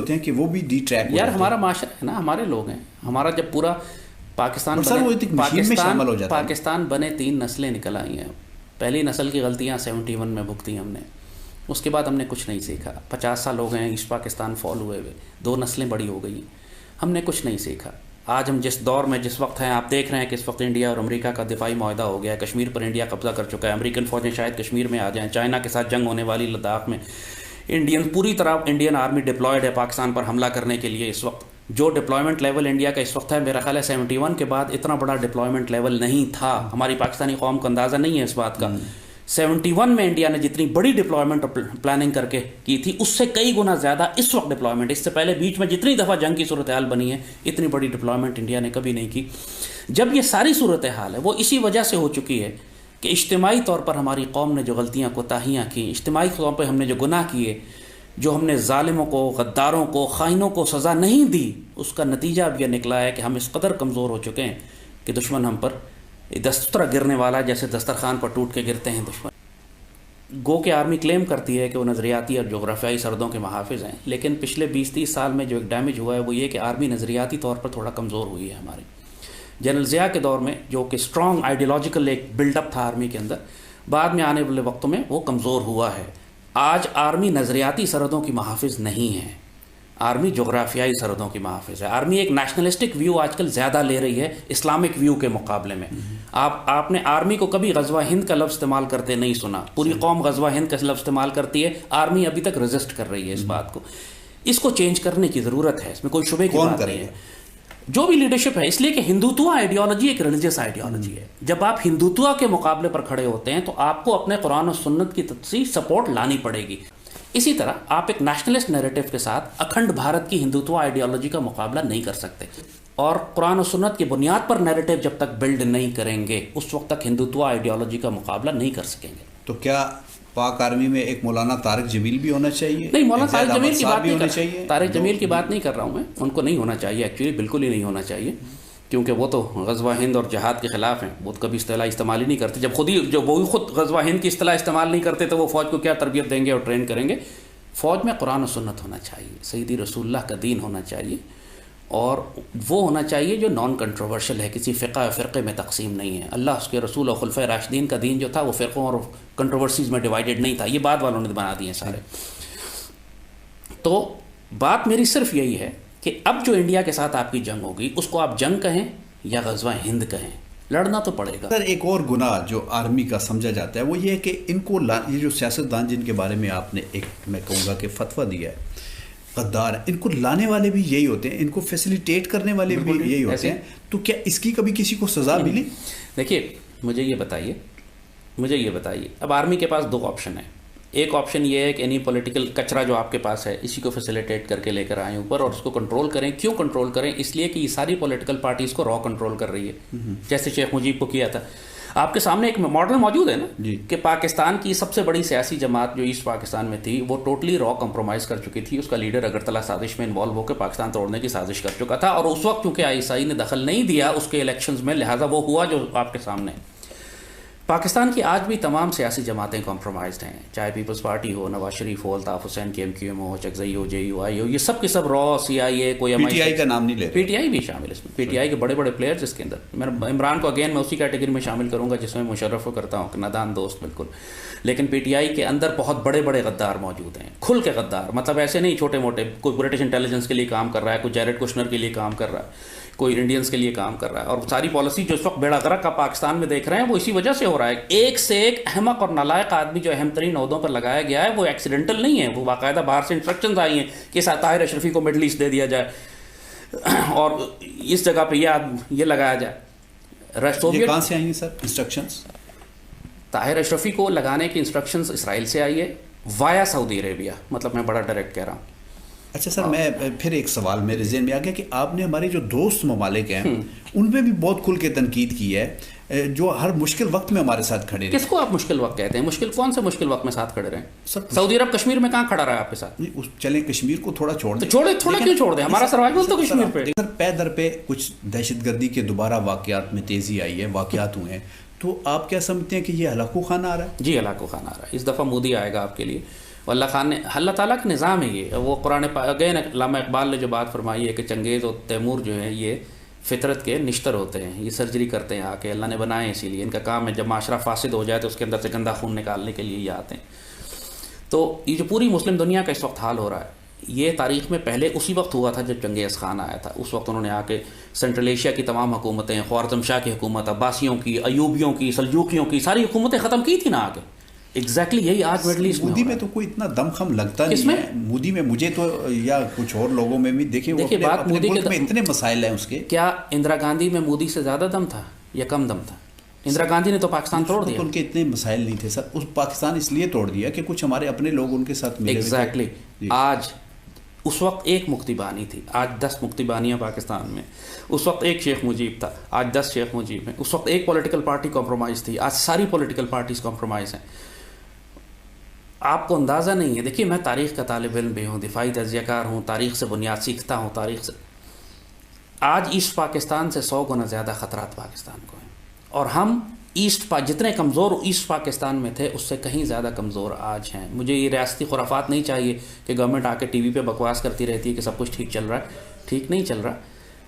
होते हैं कि वो भी डी ट्रैक यार हमारा माशरा है ना, हमारे लोग हैं, हमारा जब पूरा पाकिस्तान बने 3 नस्लें निकल आई हैं। पहली नस्ल की गलतियाँ 71 में भुगती हमने, उसके बाद हमने कुछ नहीं सीखा। 50 साल हो गए हैं ईस्ट पाकिस्तान फॉल हुए हुए, 2 नस्लें बड़ी हो गई, हमने कुछ नहीं सीखा। आज हम जिस दौर में जिस वक्त हैं, आप देख रहे हैं कि इस वक्त इंडिया और अमेरिका का दिफाई मुआहदा हो गया है, कश्मीर पर इंडिया कब्जा कर चुका है, अमेरिकन फ़ौजें शायद कश्मीर में आ जाएं, चाइना के साथ जंग होने वाली लद्दाख में पूरी तरह इंडियन आर्मी डिप्लॉयड है पाकिस्तान पर हमला करने के लिए। इस वक्त जो डिप्लॉयमेंट लेवल इंडिया का इस वक्त है, मेरा ख्याल है 71 के बाद इतना बड़ा डिप्लॉयमेंट लेवल नहीं था। हमारी पाकिस्तानी कौम को अंदाज़ा नहीं है इस बात का। 71 में इंडिया ने जितनी बड़ी डिप्लॉयमेंट प्लानिंग करके की थी, उससे कई गुना ज़्यादा इस वक्त डिप्लॉयमेंट, इससे पहले बीच में जितनी दफ़ा जंग की सूरत हाल बनी है, इतनी बड़ी डिप्लॉयमेंट इंडिया ने कभी नहीं की। जब ये सारी सूरत हाल है वो इसी वजह से हो चुकी है कि इज्तिमाई तौर पर हमारी कौम ने जो गलतियाँ कोताहियाँ की, इज्तिमाई तौर पर हमने जो गुनाह किए, जो हमने ज़ालिमों को, गद्दारों को, ख़ाइनों को सज़ा नहीं दी, उसका नतीजा अब यह निकला है कि हम इस कदर कमज़ोर हो चुके हैं कि दुश्मन हम पर दस्तरा गिरने वाला, जैसे दस्तरखान पर टूट के गिरते हैं दुश्मन। गो के आर्मी क्लेम करती है कि वो नज़रियाती और जोग्राफियाई सरहदों के महाफिज हैं, लेकिन पिछले 20-30 साल में जो एक डैमेज हुआ है वो ये कि आर्मी नज़रियाती तौर पर थोड़ा कमज़ोर हुई है हमारी। जनरल ज़िया के दौर में जो कि स्ट्रॉन्ग आइडियोलॉजिकल एक बिल्डअप था आर्मी के अंदर, बाद में आने वाले वक्तों में वो कमज़ोर हुआ है। आज आर्मी नज़रियाती सरहदों की महाफिज नहीं है, आर्मी जोग्राफियाई सरहदों की महाफिज है। आर्मी एक नेशनलिस्टिक व्यू आजकल ज़्यादा ले रही है इस्लामिक व्यू के मुकाबले में। आपने आर्मी को कभी गज़वा हिंद का लफ्ज़ इस्तेमाल करते नहीं सुना, पूरी कौम गज़वा हिंद का लफ्ज़ इस्तेमाल करती है, आर्मी अभी तक रेजिस्ट कर रही है इस बात को। इसको चेंज करने की ज़रूरत है, इसमें कोई शुबे की बात नहीं है। जो भी लीडरशिप है, इसलिए कि हिंदुत्व आइडियोलॉजी एक रिलीजियस आइडियोलॉजी है। जब आप हिंदुत्व के मुकाबले पर खड़े होते हैं तो आपको अपने कुरान और सुन्नत की तफसीर सपोर्ट लानी पड़ेगी। इसी तरह आप एक नेशनलिस्ट नैरेटिव के साथ अखंड भारत की हिंदुत्व आइडियोलॉजी का मुकाबला नहीं कर सकते, और कुरान और सुन्नत की बुनियाद पर नैरेटिव जब तक बिल्ड नहीं करेंगे उस वक्त तक हिंदुत्व आइडियोलॉजी का मुकाबला नहीं कर सकेंगे। तो क्या पाक आर्मी में एक मौलाना तारिक जमील भी होना चाहिए? नहीं, मौलाना तारिक जमील की बात नहीं कर रहा हूँ, तारिक जमील की बात नहीं कर रहा हूँ मैं, उनको नहीं होना चाहिए, एक्चुअली बिल्कुल ही नहीं होना चाहिए, क्योंकि वो तो गज़वा हिंद और जहाद के ख़िलाफ़ हैं। वो तो कभी इस्तेलाह इस्तेमाल ही नहीं करते। जब वो खुद गज़वा हिंद की इस्तेलाह इस्तेमाल नहीं करते तो वो फ़ौज को क्या तरबियत देंगे और ट्रेन करेंगे? फ़ौज में कुरान और सुन्नत होना चाहिए, सैयदी रसूलुल्लाह का दीन होना चाहिए, और वो होना चाहिए जो नॉन कंट्रोवर्शियल है, किसी फ़िक़े में तकसीम नहीं है। अल्लाह उसके रसूल और खुलफ़ाए राशिदीन का दीन जो था वो फ़िक़ों और कंट्रोवर्सीज़ में डिवाइडेड नहीं था, ये बाद वालों ने बना दिए सारे। तो बात मेरी सिर्फ यही है कि अब जो इंडिया के साथ आपकी जंग होगी उसको आप जंग कहें या गज़वा हिंद कहें, लड़ना तो पड़ेगा। सर, एक और गुनाह जो आर्मी का समझा जाता है वो ये है कि इनको ये जो सियासतदान जिनके बारे में आपने एक, मैं कहूँगा कि फतवा दिया है, गद्दार है, इनको लाने वाले भी यही होते हैं, इनको फैसिलिटेट करने वाले भी यही होते हैं। तो क्या इसकी कभी किसी को सज़ा मिली? देखिए, मुझे ये बताइए, अब आर्मी के पास 2 ऑप्शन है। एक ऑप्शन ये है कि एनी पॉलिटिकल कचरा जो आपके पास है इसी को फैसिलिटेट करके लेकर आए ऊपर और उसको कंट्रोल करें। क्यों कंट्रोल करें? इसलिए कि ये सारी पॉलिटिकल पार्टीज़ को रॉ कंट्रोल कर रही है, जैसे शेख मुजीब को किया था। आपके सामने एक मॉडल मौजूद है ना कि पाकिस्तान की सबसे बड़ी सियासी जमात जो ईस्ट पाकिस्तान में थी वो टोटली रॉ कंप्रोमाइज़ कर चुकी थी। उसका लीडर अगरतला साजिश में इन्वॉल्व होकर पाकिस्तान तोड़ने की साजिश कर चुका था, और उस वक्त चूँकि ISI ने दखल नहीं दिया उसके इलेक्शंस में, लिहाजा वो हुआ जो आपके सामने। पाकिस्तान की आज भी तमाम सियासी जमातें कॉम्प्रोमाइज़्ड हैं, चाहे पीपल्स पार्टी हो, नवाज शरीफ हो, अल्ताफ़ हुसैन KMQM हो, चकजई हो, JUI हो, ये सब के सब रॉ, CIA, कोई PTI का नाम नहीं ले रहे, PTI भी शामिल इसमें, PTI के बड़े बड़े प्लेयर्स इसके अंदर। मैं इमरान को अगेन मैं उसी कैटेगरी में शामिल करूँगा जिसमें मुशर्रफ को करता हूँ, नादान दोस्त बिल्कुल। लेकिन PTI के अंदर बहुत बड़े बड़े गद्दार मौजूद हैं, खुल के गद्दार, मतलब ऐसे नहीं छोटे मोटे, कोई ब्रिटिश इंटेलिजेंस के लिए काम कर रहा है, कोई जैरेड कुशनर के लिए काम कर रहा है, कोई इंडियंस के लिए काम कर रहा है, और सारी पॉलिसी जो इस वक्त बेड़ा गर्क का पाकिस्तान में देख रहे हैं वो इसी वजह से हो रहा है। एक से एक अहमक और नालायक आदमी जो अहम तरीन ओहदों पर लगाया गया है वो एक्सीडेंटल नहीं है, वो बाकायदा बाहर से इंस्ट्रक्शंस आई हैं कि ताहिर अशरफी को मिडल ईस्ट दे दिया जाए और इस जगह पे ये लगाया जाए। कहाँ से आई हैं सर इंस्ट्रक्शंस? ताहिर अशरफी को लगाने की इंस्ट्रक्शंस इसराइल से आई है वाया सऊदी अरेबिया, मतलब मैं बड़ा डायरेक्ट कह रहा हूँ। अच्छा सर, मैं फिर एक सवाल मेरे ज़हन में आ गया कि आपने हमारे जो दोस्त ममालिक हैं उनपे भी बहुत खुल के तनकीद की है, जो हर मुश्किल वक्त में हमारे साथ खड़े रहे। किसको आप मुश्किल वक्त कहते हैं? मुश्किल कौन से मुश्किल वक्त में साथ खड़े रहे? सऊदी अरब कश्मीर में कहाँ खड़ा रहा है आपके साथ? चलें कश्मीर को थोड़ा छोड़ दें, थोड़ा क्यों छोड़ दें? हमारा सर्वाइवल तो कश्मीर पे। सर, पै दर पे कुछ दहशतगर्दी के दोबारा वाक़यात में तेज़ी आई है, वाक़यात हुए हैं, तो आप क्या समझते हैं कि ये हलाको खाना आ रहा है? जी, हलाको खाना आ रहा है। इस दफ़ा मोदी आएगा आपके लिए अल्लाह खान ने, अल्लाह ताला का निज़ाम है ये। वो कुरान अगेन अल्लामा इकबाल ने जो बात फरमाई है कि चंगेज़ और तैमूर जो हैं ये फितरत के निश्तर होते हैं, ये सर्जरी करते हैं आके, अल्लाह ने बनाए इसीलिए, इनका काम है जब माशरा फासिद हो जाए तो उसके अंदर से गंदा खून निकालने के लिए ये आते हैं। तो ये जो पूरी मुस्लिम दुनिया का इस वक्त हाल हो रहा है, ये तारीख़ में पहले उसी वक्त हुआ था जब चंगेज़ खान आया था। उस वक्त उन्होंने आके सेंट्रल एशिया की तमाम हुकूमतें, ख्वारज़म शाह की हुकूमत, अब्बासियों की, अयूबियों की, सल्जूकियों की सारी हुकूमतें ख़त्म की थी ना आके। एग्जैक्टली यही आज मिडल ईस्ट में मोदी में तो कोई इतना दमखम लगता नहीं है। मोदी में मुझे तो, या कुछ और लोगों में भी देखिए बात मोदी के में इतने मसाइल हैं उसके। क्या इंदिरा गांधी में मोदी से ज़्यादा दम था या कम दम था? इंदिरा गांधी ने तो पाकिस्तान तोड़ दिया। तो उनके इतने मसाइल नहीं थे सर, उस पाकिस्तान इसलिए तोड़ दिया कि कुछ हमारे अपने लोग उनके साथ मिले। एग्जैक्टली। आज उस वक्त एक मुक्तिबानी थी, आज 10 मुक्तिबानियाँ पाकिस्तान में। उस वक्त एक शेख मुजीब था, आज 10 शेख मुजीब हैं। उस वक्त एक पॉलिटिकल पार्टी कॉम्प्रोमाइज़ थी, आज सारी पॉलिटिकल पार्टीज कॉम्प्रोमाइज़ हैं। आपको अंदाज़ा नहीं है। देखिए, मैं तारीख़ का तालिब इल्म भी हूँ, दिफाई तजियाकार हूँ, तारीख़ से बुनियाद सीखता हूँ, तारीख़ से। आज ईस्ट पाकिस्तान से 100 गुना ज़्यादा ख़तरात पाकिस्तान को हैं, और हम जितने कमज़ोर ईस्ट पाकिस्तान में थे उससे कहीं ज़्यादा कमज़ोर आज हैं। मुझे ये रियासती खुराफात नहीं चाहिए कि गवर्नमेंट आके टीवी पे बकवास करती रहती है कि सब कुछ ठीक चल रहा है। ठीक नहीं चल रहा।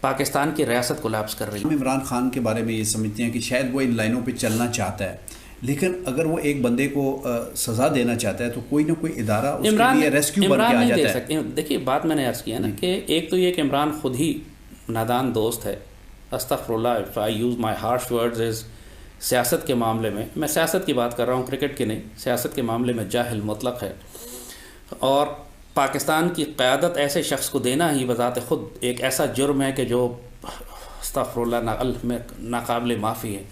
पाकिस्तान की रियासत कोलैप्स कर रही है। इमरान खान के बारे में ये समझते हैं कि शायद वो इन लाइनों पर चलना चाहता है, लेकिन अगर वो एक बंदे को सज़ा देना चाहता है तो कोई ना कोई इदारा उसके लिए रेस्क्यू बन के आ जाता है। देखिए, बात मैंने अर्ज़ किया ना कि एक तो ये कि इमरान खुद ही नादान दोस्त है। अस्तग़फिरुल्लाह if I use my harsh words is, सियासत के मामले में, मैं सियासत की बात कर रहा हूँ, क्रिकेट की नहीं, सियासत के मामले में जाहिल मुतलक है। और पाकिस्तान की क़यादत ऐसे शख्स को देना ही बज़ात ख़ुद एक ऐसा जुर्म है कि जो अस्तग़फिरुल्लाह नाक़ाबिल माफ़ी है।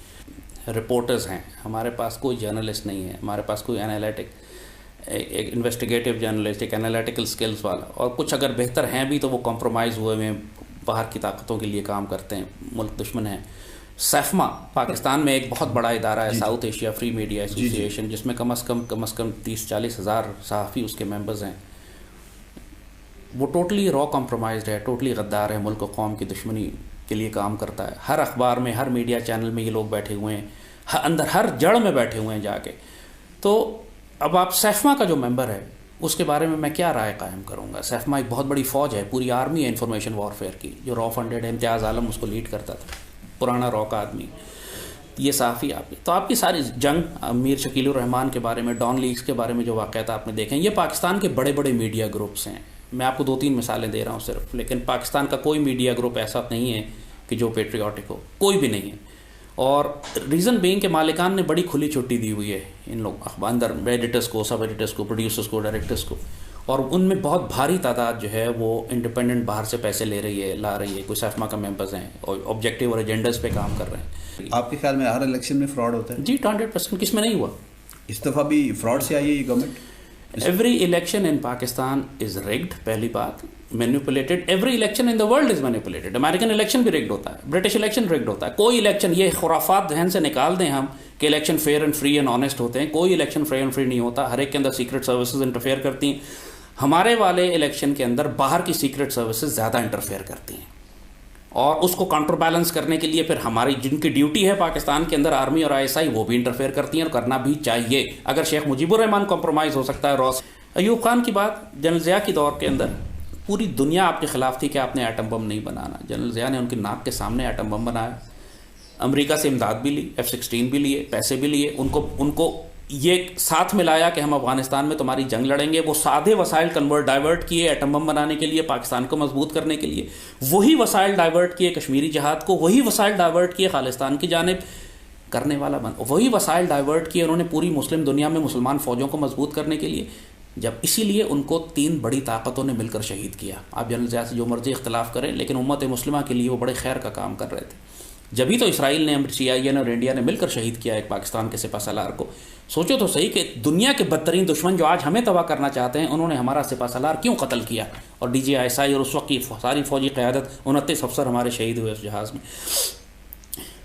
रिपोर्टर्स हैं, हमारे पास कोई जर्नलिस्ट नहीं है, हमारे पास कोई एक इन्वेस्टिगेटिव जर्नलिस्ट, एक एनालिटिकल स्किल्स वाला, और कुछ अगर बेहतर हैं भी तो वो कॉम्प्रोमाइज़ हुए में बाहर की ताकतों के लिए काम करते हैं, मुल्क दुश्मन हैं। सैफमा पाकिस्तान में एक बहुत बड़ा इदारा है, south Asia free media association, जिसमें कम अज़ कम 30-40 हज़ार सहाफ़ी उसके मेंबर्स हैं। वो टोटली रॉ कॉम्प्रोमाइज्ड है, टोटली गद्दार है, मुल्क और कौम की दुश्मनी के लिए काम करता है। हर अखबार में, हर मीडिया चैनल में ये लोग बैठे हुए हैं, अंदर हर जड़ में बैठे हुए हैं जाके। तो अब आप सैफमा का जो मेंबर है उसके बारे में मैं क्या राय कायम करूँगा? सैफमा एक बहुत बड़ी फ़ौज है, पूरी आर्मी है इंफॉर्मेशन वॉरफेयर की, जो रॉ फंडेड है। इम्तियाज़ आलम उसको लीड करता था, पुराना रॉ का आदमी। ये साफ़ी आपकी तो आपकी सारी जंग, मीर शकीलुर रहमान के बारे में, डॉन लीग्स के बारे में जो वाक़यात आपने देखे हैं, ये पाकिस्तान के बड़े बड़े मीडिया ग्रुप्स हैं। मैं आपको 2-3 मिसालें दे रहा हूँ सिर्फ, लेकिन पाकिस्तान का कोई मीडिया ग्रुप ऐसा नहीं है कि जो पेट्रियाटिक हो, कोई भी नहीं है। और रीज़न बीइंग के मालिकान ने बड़ी खुली छुट्टी दी हुई है इन लोग अंदर, एडिटर्स को, सब एडिटर्स को, प्रोड्यूसर्स को, डायरेक्टर्स को, और उनमें बहुत भारी तादाद जो है वो इंडिपेंडेंट बाहर से पैसे ला रही है। कोई सैफमा का मेंबर्स हैं और ऑब्जेक्टिव और एजेंडर्स पे काम कर रहे हैं। आपके ख्याल में हर इलेक्शन में फ्रॉड होता है? जी 100%। किस में नहीं हुआ? इस दफ़ा भी फ्रॉड से आई है ये government. Every election in Pakistan is rigged, पहली बात। Manipulated, every election in the world is manipulated. American election भी रिग्ड होता है, ब्रिटिश इलेक्शन रिग्ड होता है। कोई इलेक्शन, ये खुराफात जहन से निकाल दें हम कि election fair and free and honest होते हैं, कोई इलेक्शन फेयर एंड फ्री नहीं होता। हर एक के अंदर सीक्रेट सर्विसेज इंटरफेयर करती हैं। हमारे वाले इलेक्शन के अंदर बाहर की सीक्रेट सर्विसेज ज़्यादा इंटरफेयर करती हैं, और उसको काउंटर बैलेंस करने के लिए फिर हमारी जिनकी ड्यूटी है पाकिस्तान के अंदर, आर्मी और ISI, वो भी इंटरफेयर करती हैं, और करना भी चाहिए। अगर शेख मुजीबुर रहमान कॉम्प्रोमाइज़ हो सकता है, रॉस अयूब खान की बात, जनरल ज़िया की दौर के अंदर पूरी दुनिया आपके ख़िलाफ़ थी कि आपने एटम बम नहीं बनाना। जनरल ज़िया ने उनकी नाक के सामने एटम बम बनाया। अमेरिका से इमदाद भी ली, F-16 भी लिए, पैसे भी लिए, उनको ये साथ मिलाया कि हम अफगानिस्तान में तुम्हारी जंग लड़ेंगे। वो सादे वसाइल डाइवर्ट किए एटम बम बनाने के लिए, पाकिस्तान को मजबूत करने के लिए। वही वसाइल डाइवर्ट किए कश्मीरी जहाद को, वही वसाइल डाइवर्ट किए खालिस्तान की जानिब करने वाला वही वसाइल डाइवर्ट किए उन्होंने पूरी मुस्लिम दुनिया में मुसलमान फ़ौजों को मजबूत करने के लिए। जब इसीलिए उनको 3 बड़ी ताकतों ने मिलकर शहीद किया। आप जनरल ज़िया से जो मर्जी इख्तलाफ करें, लेकिन उम्मत मुस्लिमा के लिए वो बड़े खैर का काम कर रहे थे। जब ही तो इसराइल ने, CIA और इंडिया ने मिलकर शहीद किया एक पाकिस्तान के सिपहसालार को। सोचो तो सही कि दुनिया के बदतरीन दुश्मन जो आज हमें तबाह करना चाहते हैं, उन्होंने हमारा सिपहसालार क्यों कत्ल किया? और DGI और उस वक्त की सारी फौजी क़यादत, 29 अफसर हमारे शहीद हुए उस जहाज़ में।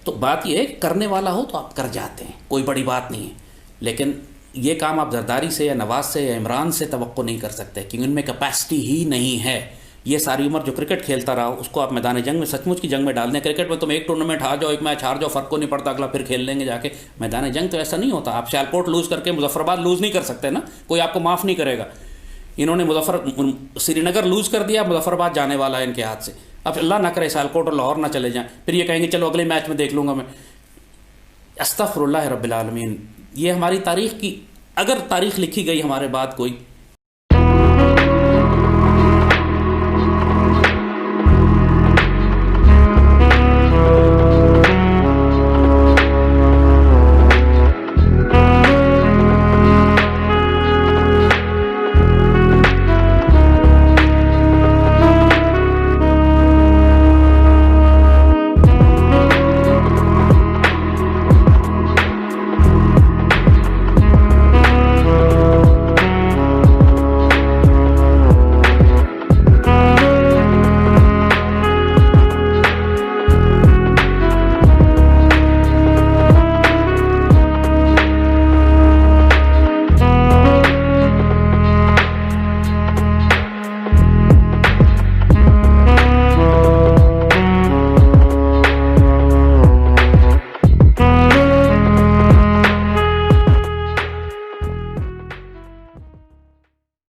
तो बात यह है कि करने वाला हो तो आप कर जाते हैं, कोई बड़ी बात नहीं है। लेकिन ये काम आप जरदारी से या नवाज से या इमरान से तवक्को नहीं कर सकते, क्योंकि उनमें कैपेसिटी ही नहीं है। ये सारी उम्र जो क्रिकेट खेलता रहा उसको आप मैदान जंग में, सचमुच की जंग में डाल दें। क्रिकेट में तुम एक टूर्नामेंट हार जाओ, एक मैच हार जाओ, फ़र्क को नहीं पड़ता, अगला फिर खेल लेंगे जाके। मैदान जंग तो ऐसा नहीं होता। आप सियालकोट लूज़ करके मुजफ्फराबाद लूज़ नहीं कर सकते ना, कोई आपको माफ़ नहीं करेगा। इन्होंने श्रीनगर लूज़ कर दिया, मुजफ्फराबाद जाने वाला है इनके हाथ से। अब अल्लाह ना करे सियालकोट और लाहौर ना चले जाएँ, फिर ये कहेंगे चलो अगले मैच में देख लूँगा मैं। अस्तग़फ़िरुल्लाह रब्बिल आलमीन। ये हमारी तारीख़ की, अगर तारीख़ लिखी गई हमारे बाद कोई